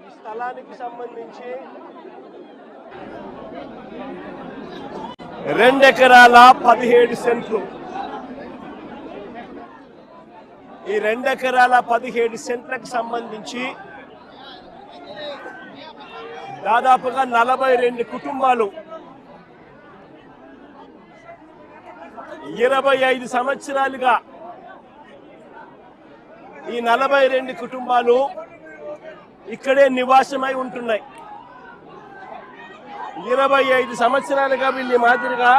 ఈ స్థలానికి సంబంధించి 2 ఎకరాల 17 సెంట్లు. ఈ 2 ఎకరాల 17 సెంట్లకు సంబంధించి దాదాపుగా 42 కుటుంబాలు 25 సంవత్సరాలుగా ఈ 42 కుటుంబాలు ఇక్కడే నివాసమై ఉంటున్నాయి. 25 సంవత్సరాలుగా వీళ్ళు మాదిరిగా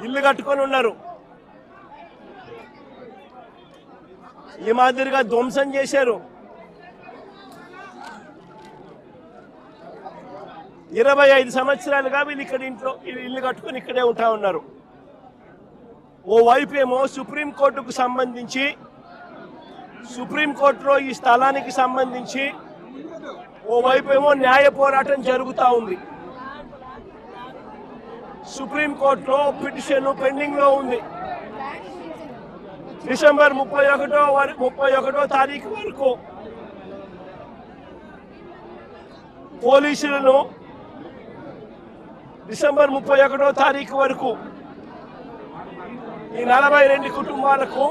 ఇల్లు కట్టుకొని ఉన్నారు. ఈ మాదిరిగా ధ్వంసం చేశారు. 25 సంవత్సరాలుగా వీళ్ళు ఇక్కడ ఇంట్లో ఇల్లు కట్టుకొని ఇక్కడే ఉంటా ఉన్నారు. ఓవైపు ఏమో సుప్రీంకోర్టుకు సంబంధించి సుప్రీంకోర్టులో ఈ స్థలానికి సంబంధించి ఓవైపు ఏమో న్యాయ పోరాటం జరుగుతూ ఉంది. సుప్రీంకోర్టులో పిటిషన్ పెండింగ్ లో ఉంది. డిసెంబర్ 31వ తారీఖు వరకు పోలీసులను డిసెంబర్ 31వ తారీఖు వరకు ఈ 42 కుటుంబాలకు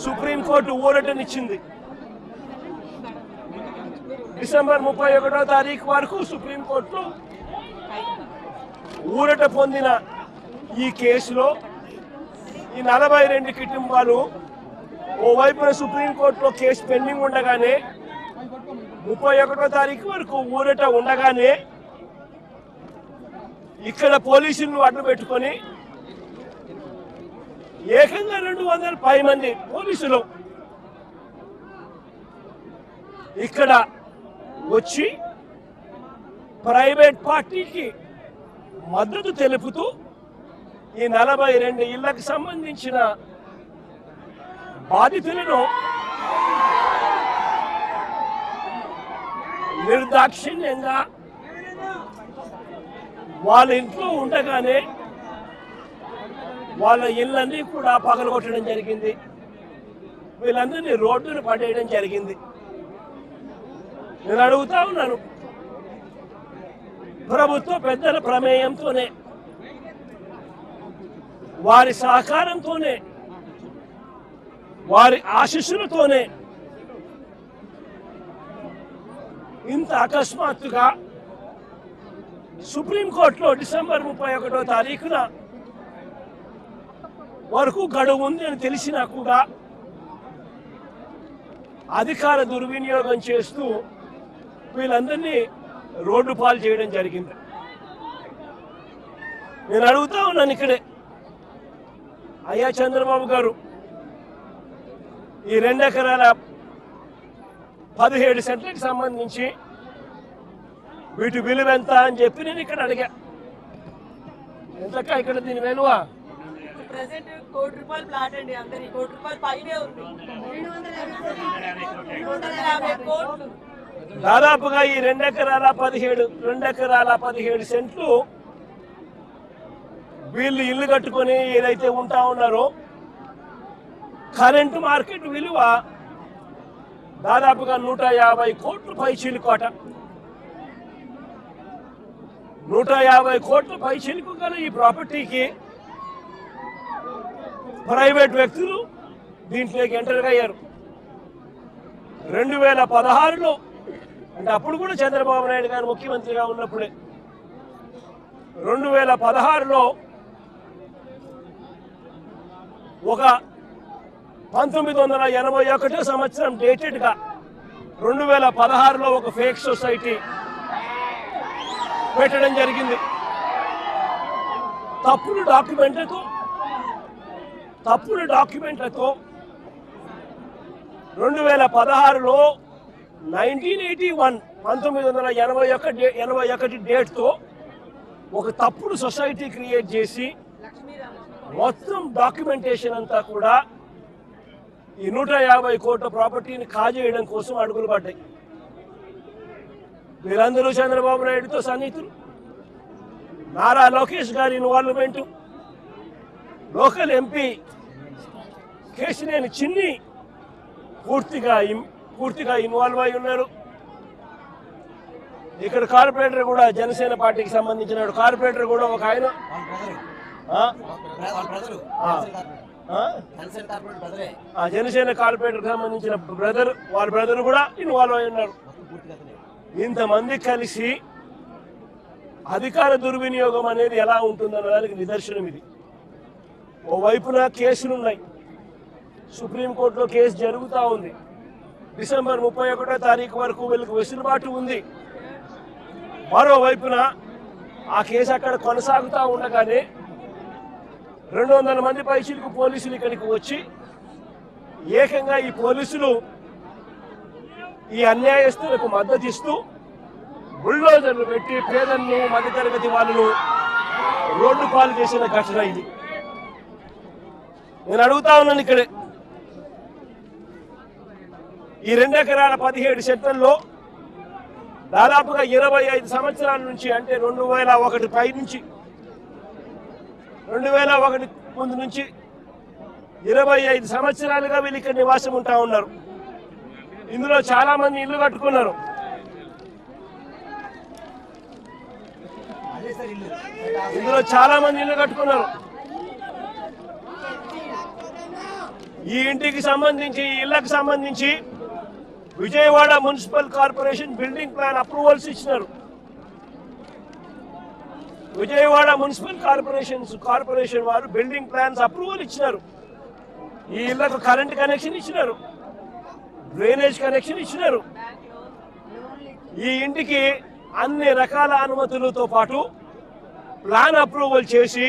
సుప్రీంకోర్టు ఊరటనిచ్చింది. డిసెంబర్ 31వ తారీఖు వరకు సుప్రీంకోర్టులో ఊరట పొందిన ఈ కేసులో ఈ 42 కుటుంబాలు ఓవైపున సుప్రీంకోర్టులో కేసు పెండింగ్ ఉండగానే 31వ తారీఖు వరకు ఊరట ఉండగానే ఇక్కడ పోలీసులను అడ్డు పెట్టుకొని ఏకంగా 200 పై మంది పోలీసులు ఇక్కడ వచ్చి ప్రైవేట్ పార్టీకి మద్దతు తెలుపుతూ ఈ 42 ఇళ్లకు సంబంధించిన బాధితులను నిర్దాక్షిణ్యంగా వాళ్ళ ఇంట్లో ఉండగానే వాళ్ళ ఇళ్ళన్నీ కూడా పగలగొట్టడం జరిగింది. వీళ్ళందరినీ రోడ్డును పడేయడం జరిగింది. నేను అడుగుతా ఉన్నాను, ప్రభుత్వ పెద్దల ప్రమేయంతోనే వారి సహకారంతోనే వారి ఆశీస్సులతోనే ఇంత అకస్మాత్తుగా సుప్రీంకోర్టులో డిసెంబర్ 31వ తారీఖున వరకు గడువు ఉంది అని తెలిసినా కూడా అధికార దుర్వినియోగం చేస్తూ వీళ్ళందరినీ రోడ్డు పాలు చేయడం జరిగింది. నేను అడుగుతా ఉన్నాను ఇక్కడే, అయ్యా చంద్రబాబు గారు, ఈ 2 ఎకరాల 17 సెంట్లకు సంబంధించి వీటి విలువ ఎంత అని చెప్పి నేను ఇక్కడ అడిగా. ఎంతక్క ఇక్కడ దీని విలువ? దాదాపుగా ఈ 2 ఎకరాల 17 సెంట్లు వీళ్ళు ఇల్లు కట్టుకొని ఏదైతే ఉంటా ఉన్నారో కరెంటు మార్కెట్ విలువ దాదాపుగా 150 కోట్ల పైచిలుకోట. 150 కోట్ల పైచిలుకు గల ఈ ప్రాపర్టీకి ప్రైవేట్ వ్యక్తులు దీంట్లోకి ఎంటర్ అయ్యారు. 2016లో, అంటే అప్పుడు కూడా చంద్రబాబు నాయుడు గారు ముఖ్యమంత్రిగా ఉన్నప్పుడే, 2016లో ఒక 1981 సంవత్సరం డేటెడ్గా 2016లో ఒక ఫేక్ సొసైటీ పెట్టడం జరిగింది. తప్పుడు డాక్యుమెంట్లతో 2016లో 1981 డేట్తో ఒక తప్పుడు సొసైటీ క్రియేట్ చేసి మొత్తం డాక్యుమెంటేషన్ అంతా కూడా ఈ 150 కోట్ల ప్రాపర్టీని కాజేయడం కోసం అడుగులు పడ్డాయి. వీరందరూ చంద్రబాబు నాయుడుతో సన్నిహితులు. నారా లోకేష్ గారి ఇన్వాల్వ్మెంటు, లోకల్ ఎంపీ కేశినేని చిన్ని పూర్తిగా ఇన్వాల్వ్ అయి ఉన్నారు. ఇక్కడ కార్పొరేటర్ కూడా జనసేన పార్టీకి సంబంధించిన కార్పొరేటర్ కూడా ఒక ఆయన జనసేన కార్పొరేటర్ సంబంధించిన వాళ్ళ బ్రదర్ కూడా ఇన్వాల్వ్ అయి ఉన్నారు. ఇంతమంది కలిసి అధికార దుర్వినియోగం అనేది ఎలా ఉంటుందన్న దానికి నిదర్శనం ఇది. ఓవైపున కేసులున్నాయి, సుప్రీంకోర్టులో కేసు జరుగుతూ ఉంది. డిసెంబర్ 31వ తారీఖు వరకు వీళ్ళకి వెసులుబాటు ఉంది. మరోవైపున ఆ కేసు అక్కడ కొనసాగుతూ ఉండగానే 200 మంది పైచిలకు పోలీసులు ఇక్కడికి వచ్చి ఏకంగా ఈ పోలీసులు ఈ అన్యాయస్తులకు మద్దతు ఇస్తూ బుల్డోజర్లు పెట్టి పేదలను మధ్యతరగతి వాళ్ళను రోడ్డు పాలు చేసిన ఘటన ఇది. నేను అడుగుతా ఉన్నాను, ఇక్కడే ఈ 2 ఎకరాల 17 సెంటర్లో దాదాపుగా 25 సంవత్సరాల నుంచి, అంటే 2001 పై నుంచి 2001 ముందు నుంచి 25 సంవత్సరాలుగా వీళ్ళు ఇక్కడ నివాసం ఉంటా ఉన్నారు. ఇందులో చాలా మంది ఇల్లు కట్టుకున్నారు. ఈ ఇంటికి సంబంధించి, ఈ ఇళ్లకు సంబంధించి Vijayawada municipal corporation building plan approvals ఇచ్చినారు. విజయవాడ మున్సిపల్ కార్పొరేషన్ వారు బిల్డింగ్ ప్లాన్స్ అప్రూవల్ ఇచ్చినారు. ఈ ఇళ్లకు కరెంట్ కనెక్షన్ ఇచ్చినారు, డ్రైనేజ్ కనెక్షన్ ఇచ్చినారు. ఈ ఇంటికి అన్ని రకాల అనుమతులతో పాటు ప్లాన్ అప్రూవల్ చేసి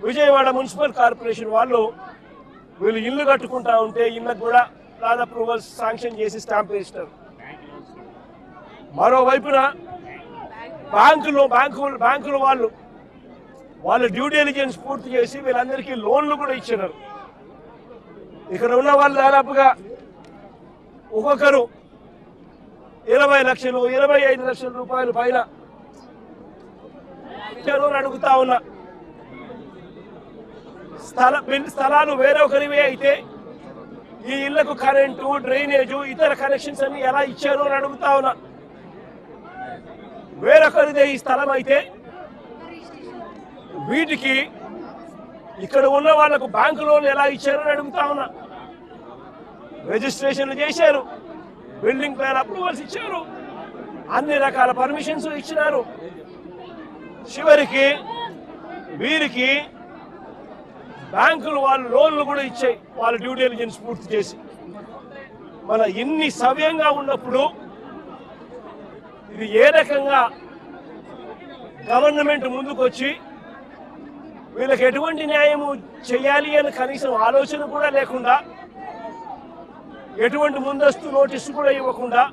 విజయవాడ మున్సిపల్ కార్పొరేషన్ వాళ్ళు వీళ్ళు ఇల్లు కట్టుకుంటా ఉంటే ఇళ్ళకు కూడా ప్లాన్ అప్రూవల్స్ శాంక్షన్ చేసి స్టాంప్ వేస్తారు. మరోవైపున బ్యాంకులు వాళ్ళు డ్యూ డెలిజెన్స్ పూర్తి చేసి వీళ్ళందరికీ లోన్లు కూడా ఇచ్చినారు. ఇక్కడ ఉన్న వాళ్ళు దాదాపుగా ఒక్కొక్కరు 20 లక్షలు 25 లక్షల రూపాయల పైన అడుగుతా ఉన్నా. స్థలాలు వేరొకరివే అయితే ఈ ఇళ్లకు కరెంటు, డ్రైనేజు, ఇతర కనెక్షన్స్ అన్ని ఎలా ఇచ్చారు అని అడుగుతా ఉన్నా. వేరొకరిదే ఈ స్థలం అయితే వీటికి ఇక్కడ ఉన్న వాళ్లకు బ్యాంకు లోన్లు ఎలా ఇచ్చారు అని అడుగుతా ఉన్నా. రిజిస్ట్రేషన్లు చేశారు, బిల్డింగ్ ప్లాన్ అప్రూవల్స్ ఇచ్చారు, అన్ని రకాల పర్మిషన్స్ ఇచ్చినారు. చివరికి వీరికి బ్యాంకులు వాళ్ళు లోన్లు కూడా ఇచ్చాయి, వాళ్ళ డ్యూ డెలిజెన్స్ పూర్తి చేసి. మన ఇన్ని సవ్యంగా ఉన్నప్పుడు ఇది ఏ రకంగా గవర్నమెంట్ ముందుకు వచ్చి వీళ్ళకి ఎటువంటి న్యాయము చేయాలి అని కనీసం ఆలోచన కూడా లేకుండా, ఎటువంటి ముందస్తు నోటీసు కూడా ఇవ్వకుండా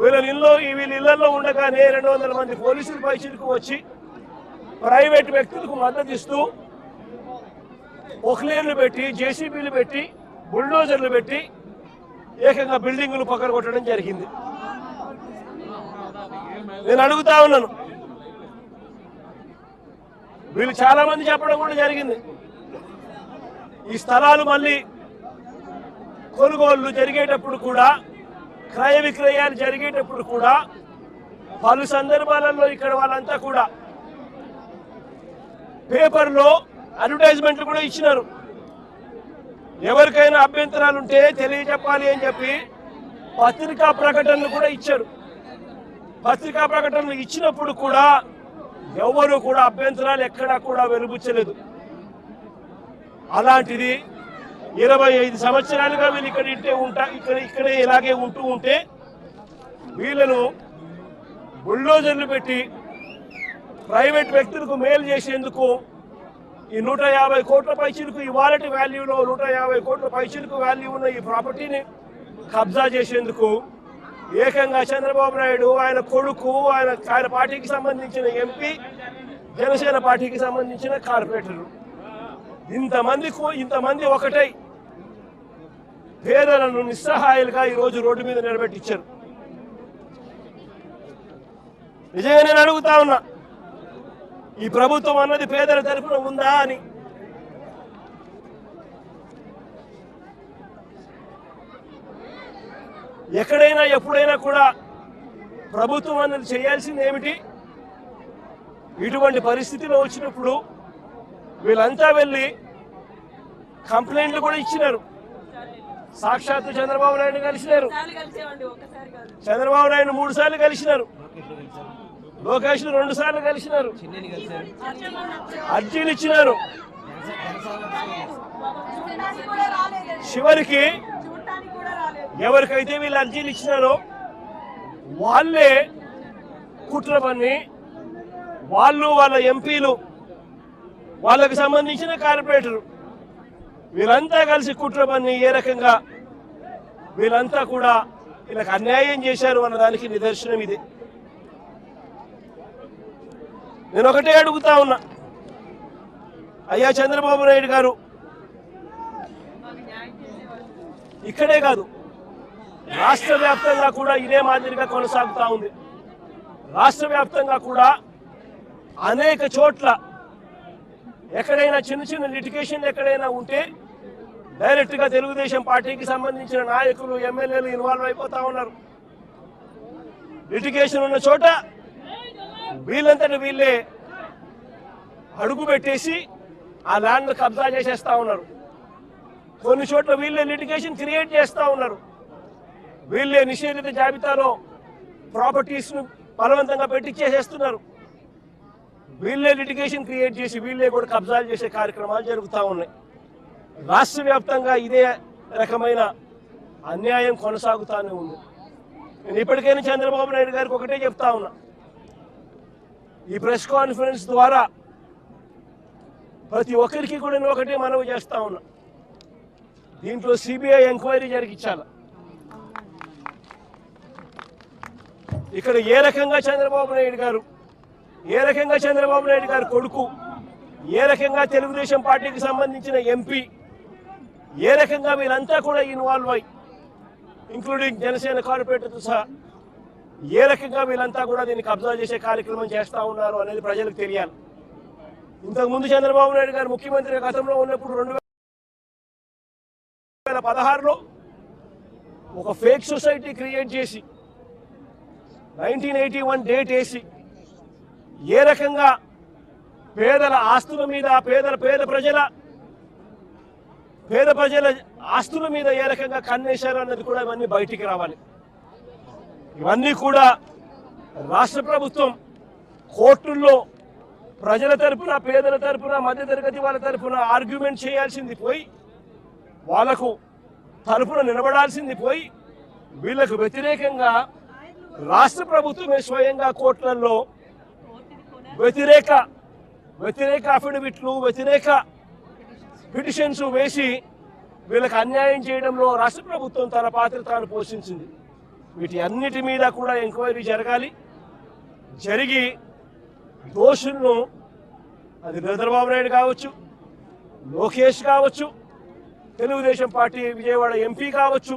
వీళ్ళ ఇళ్లలో ఉండగానే 200 మంది పోలీసులు పైచిలకు వచ్చి ప్రైవేట్ వ్యక్తులకు మద్దతు ఇస్తూ పొక్లేర్లు పెట్టి, జేసీబీలు పెట్టి, బుల్డోజర్లు పెట్టి ఏకంగా బిల్డింగులు పక్కన జరిగింది. నేను అడుగుతా ఉన్నాను, వీళ్ళు చాలా మంది చెప్పడం కూడా జరిగింది, ఈ స్థలాలు మళ్ళీ కొనుగోళ్లు జరిగేటప్పుడు కూడా, క్రయ విక్రయాలు జరిగేటప్పుడు కూడా పలు సందర్భాలలో ఇక్కడ వాళ్ళంతా కూడా పేపర్లో అడ్వర్టైజ్మెంట్లు కూడా ఇచ్చినారు. ఎవరికైనా అభ్యంతరాలు ఉంటే తెలియజెప్పాలి అని చెప్పి పత్రికా ప్రకటనలు కూడా ఇచ్చారు. పత్రికా ప్రకటనలు ఇచ్చినప్పుడు కూడా ఎవరు కూడా అభ్యంతరాలు ఎక్కడా కూడా వెలుబుచ్చలేదు. అలాంటిది 25 సంవత్సరాలుగా వీళ్ళు ఇక్కడే ఇలాగే ఉంటే వీళ్ళను బుల్డోజర్లు పెట్టి ప్రైవేట్ వ్యక్తులకు మేలు చేసేందుకు ఈ 150 కోట్ల పైచిలకు ఇవాళటి వాల్యూలో 150 కోట్ల పైచిలకు వాల్యూ ఉన్న ఈ ప్రాపర్టీని కబ్జా చేసేందుకు ఏకంగా చంద్రబాబు నాయుడు, ఆయన కొడుకు, ఆయన పార్టీకి సంబంధించిన ఎంపీ, జనసేన పార్టీకి సంబంధించిన కార్పొరేటర్లు ఇంతమంది ఒకటై పేదలను నిస్సహాయాలుగా ఈరోజు రోడ్డు మీద నిలబెట్టించారు. నిజంగా నేను అడుగుతా ఉన్నా, ఈ ప్రభుత్వం అన్నది పేదల తరపున ఉందా అని. ఎక్కడైనా ఎప్పుడైనా కూడా ప్రభుత్వం అన్నది చేయాల్సింది ఏమిటి? ఇటువంటి పరిస్థితిలో వచ్చినప్పుడు వీళ్ళంతా వెళ్ళి కంప్లైంట్లు కూడా ఇచ్చినారు. సాక్షాత్తు చంద్రబాబు నాయుడు కలిసినారు, చంద్రబాబు నాయుడు 3 సార్లు కలిసినారు, లోకేష్ 2 సార్లు కలిసినారు, అర్జీలు ఇచ్చినారు. చివరికి ఎవరికైతే వీళ్ళు అర్జీలు ఇచ్చినారో వాళ్ళే కుట్ర పన్ని, వాళ్ళు వాళ్ళ ఎంపీలు, వాళ్ళకి సంబంధించిన కార్పొరేటరు వీళ్ళంతా కలిసి కుట్ర పన్ని ఏ రకంగా వీళ్ళంతా కూడా వీళ్ళకి అన్యాయం చేశారు అన్నదానికి నిదర్శనం ఇది. నేను ఒకటే అడుగుతా ఉన్నా, అయ్యా చంద్రబాబు నాయుడు గారు, ఇక్కడే కాదు రాష్ట్ర వ్యాప్తంగా కూడా ఇదే మాదిరిగా కొనసాగుతూ ఉంది. రాష్ట్ర వ్యాప్తంగా కూడా అనేక చోట్ల ఎక్కడైనా చిన్న చిన్న లిటిగేషన్లు ఎక్కడైనా ఉంటే డైరెక్ట్గా తెలుగుదేశం పార్టీకి సంబంధించిన నాయకులు, ఎమ్మెల్యేలు ఇన్వాల్వ్ అయిపోతా ఉన్నారు. లిటిగేషన్ ఉన్న చోట వీళ్ళంతటి వీళ్ళే అడుగు పెట్టేసి ఆ ల్యాండ్ కబ్జా చేసేస్తా ఉన్నారు. కొన్ని చోట్ల వీళ్ళే లిటిగేషన్ క్రియేట్ చేస్తూ ఉన్నారు. వీళ్ళే నిషేధిత జాబితాలో ప్రాపర్టీస్ను బలవంతంగా పెట్టించేసేస్తున్నారు. వీళ్ళే లిటిగేషన్ క్రియేట్ చేసి వీళ్ళే కూడా కబ్జాలు చేసే కార్యక్రమాలు జరుగుతూ ఉన్నాయి. రాష్ట్ర వ్యాప్తంగా ఇదే రకమైన అన్యాయం కొనసాగుతూనే ఉంది. నేను ఇప్పటికైనా చంద్రబాబు నాయుడు గారికి ఒకటే చెప్తా ఉన్నా, ఈ ప్రెస్ కాన్ఫరెన్స్ ద్వారా ప్రతి ఒక్కరికి కూడా నేను ఒకటే మనవి చేస్తా ఉన్నా, దీంట్లో సిబిఐ ఎంక్వైరీ జరిగించాలి. ఇక్కడ ఏ రకంగా చంద్రబాబు నాయుడు గారు కొడుకు, ఏ రకంగా తెలుగుదేశం పార్టీకి సంబంధించిన ఎంపీ, ఏ రకంగా వీళ్ళంతా కూడా ఇన్వాల్వ్ అయ్యి, ఇంక్లూడింగ్ జనసేన కార్పొరేటర్తో సహా ఏ రకంగా వీళ్ళంతా కూడా దీన్ని కబ్జా చేసే కార్యక్రమం చేస్తూ ఉన్నారు అనేది ప్రజలకు తెలియాలి. ఇంతకుముందు చంద్రబాబు నాయుడు గారు ముఖ్యమంత్రి గతంలో ఉన్నప్పుడు 2016లో ఒక ఫేక్ సొసైటీ క్రియేట్ చేసి 1981 డేట్ వేసి ఏ రకంగా పేదల ఆస్తుల మీద, పేద ప్రజల ఆస్తుల మీద ఏ రకంగా కన్నేశారు అన్నది కూడా ఇవన్నీ బయటికి రావాలి. ఇవన్నీ కూడా రాష్ట్ర ప్రభుత్వం కోర్టుల్లో ప్రజల తరపున, పేదల తరపున, మధ్యతరగతి వాళ్ళ తరపున ఆర్గ్యుమెంట్ చేయాల్సింది పోయి, వాళ్లకు తరపున నిలబడాల్సింది పోయి, వీళ్లకు వ్యతిరేకంగా రాష్ట్ర ప్రభుత్వమే స్వయంగా కోర్టులలో వ్యతిరేక అఫిడవిట్లు, వ్యతిరేక పిటిషన్స్ వేసి వీళ్ళకి అన్యాయం చేయడంలో రాష్ట్ర ప్రభుత్వం తన పాత్ర తాను పోషించింది. వీటి అన్నిటి మీద కూడా ఎంక్వైరీ జరగాలి. జరిగి దోషులను, అది చంద్రబాబు నాయుడు కావచ్చు, లోకేష్ కావచ్చు, తెలుగుదేశం పార్టీ విజయవాడ ఎంపీ కావచ్చు,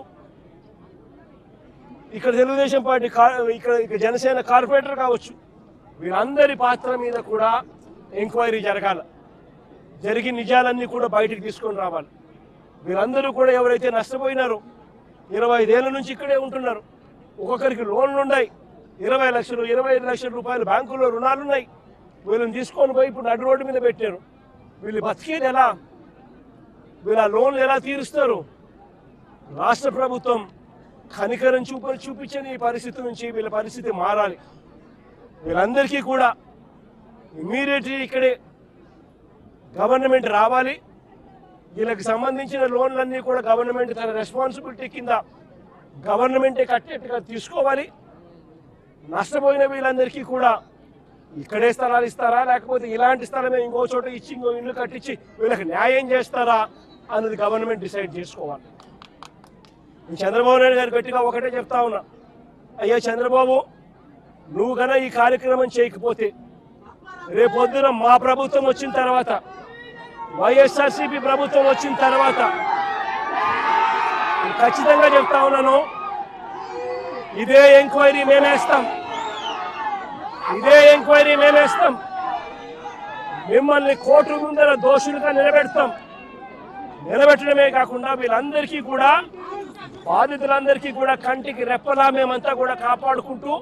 ఇక్కడ తెలుగుదేశం పార్టీ ఇక్కడ జనసేన కార్పొరేటర్ కావచ్చు, వీళ్ళందరి పాత్ర మీద కూడా ఎంక్వైరీ జరగాలి. జరిగి నిజాలన్నీ కూడా బయటికి తీసుకొని రావాలి. వీళ్ళందరూ కూడా ఎవరైతే నష్టపోయినారో, 25 ఏళ్ల నుంచి ఇక్కడే ఉంటున్నారు, ఒక్కొక్కరికి లోన్లు ఉన్నాయి, 20 లక్షలు, 25 లక్షల రూపాయలు బ్యాంకుల్లో రుణాలున్నాయి. వీళ్ళని తీసుకొని పోయి ఇప్పుడు నడు రోడ్డు మీద పెట్టారు. వీళ్ళు బతికేది ఎలా? వీళ్ళ లోన్లు ఎలా తీరుస్తారు? రాష్ట్ర ప్రభుత్వం కనికరం చూపించని ఈ పరిస్థితి నుంచి వీళ్ళ పరిస్థితి మారాలి. వీళ్ళందరికీ కూడా ఇమ్మీడియట్లీ ఇక్కడే గవర్నమెంట్ రావాలి. వీళ్ళకి సంబంధించిన లోన్లన్నీ కూడా గవర్నమెంట్ తన రెస్పాన్సిబిలిటీ కింద గవర్నమెంటే కట్టేట్టుగా తీసుకోవాలి. నష్టపోయిన వీళ్ళందరికీ కూడా ఇక్కడే స్థలాలు ఇస్తారా, లేకపోతే ఇలాంటి స్థలమే ఇంకో చోట ఇచ్చి ఇంకో ఇల్లు కట్టించి వీళ్ళకి న్యాయం చేస్తారా అన్నది గవర్నమెంట్ డిసైడ్ చేసుకోవాలి. నేను చంద్రబాబు నాయుడు గారు గట్టిగా ఒకటే చెప్తా ఉన్నా, అయ్యా చంద్రబాబు, నువ్వు కన్నా ఈ కార్యక్రమం చేయకపోతే రేపొద్దున మా ప్రభుత్వం వచ్చిన తర్వాత, వైఎస్ఆర్సీపీ ప్రభుత్వం వచ్చిన తర్వాత ఖచ్చితంగా చెప్తా ఉన్నాను, ఇదే ఎంక్వైరీ మేమేస్తాం. ఇదే ఎంక్వైరీ మేమేస్తాం. మిమ్మల్ని కోర్టు ముందర దోషులుగా నిలబెట్టడమే కాకుండా వీళ్ళందరికీ కూడా, బాధితులందరికీ కూడా కంటికి రెప్పలా మేమంతా కూడా కాపాడుకుంటూ,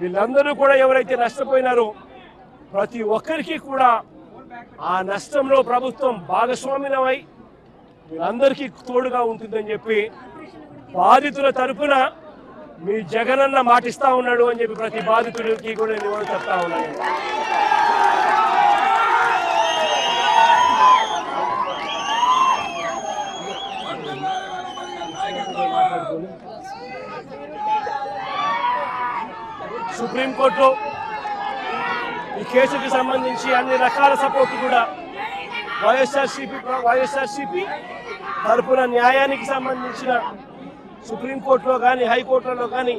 వీళ్ళందరూ కూడా ఎవరైతే నష్టపోయినారో ప్రతి ఒక్కరికి కూడా ఆ నష్టంలో ప్రభుత్వం భాగస్వామ్యమై వీళ్ళందరికీ తోడుగా ఉంటుందని చెప్పి బాధితుల తరఫున మీ జగనన్న మాటిస్తా ఉన్నాడు అని చెప్పి ప్రతి బాధితుడికి కూడా నేను చెప్తా ఉన్నాను. సుప్రీంకోర్టులో ఈ కేసుకి సంబంధించి అన్ని రకాల సపోర్ట్ కూడా వైఎస్ఆర్సీపీ తరపున న్యాయానికి సంబంధించిన సుప్రీంకోర్టులో కానీ హైకోర్టులలో కానీ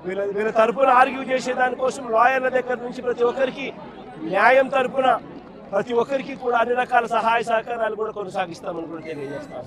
వీళ్ళ తరపున ఆర్గ్యూ చేసే దానికోసం లాయర్ల దగ్గర నుంచి ప్రతి ఒక్కరికి న్యాయం తరపున ప్రతి ఒక్కరికి కూడా అన్ని రకాల సహాయ సహకారాలు కూడా కొనసాగిస్తామని కూడా తెలియజేస్తాం.